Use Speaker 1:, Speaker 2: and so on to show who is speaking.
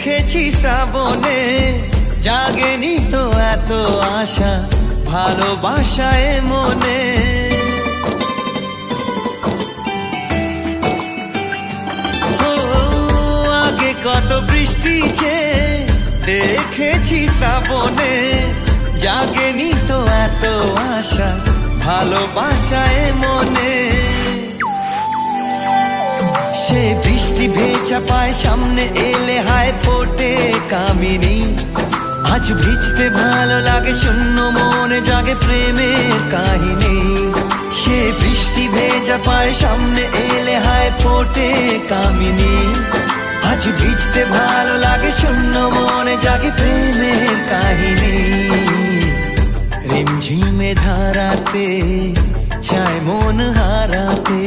Speaker 1: দেখেছি শ্রাবণে, জাগেনি তো এত আশা ভালোবাসায় মনে। ও আগে কত বৃষ্টি যে দেখেছি শ্রাবণে, জাগেনি তো এত আশা ভালোবাসায় মনে। সে বৃষ্টি ভেজা পায় সামনে এলে হায় ফোটে কামিনী। আজ ভিজতে ভালো লাগে শূন্য মনে জাগে প্রেমের কাহিনী। সে বৃষ্টি ভেজা পায় সামনে এলে হায় ফোটে কামিনী। আজ ভিজতে ভালো লাগে শূন্য মনে জাগে প্রেমের কাহিনী। রিমঝিমে ধারাতে চায় মন হারাতে।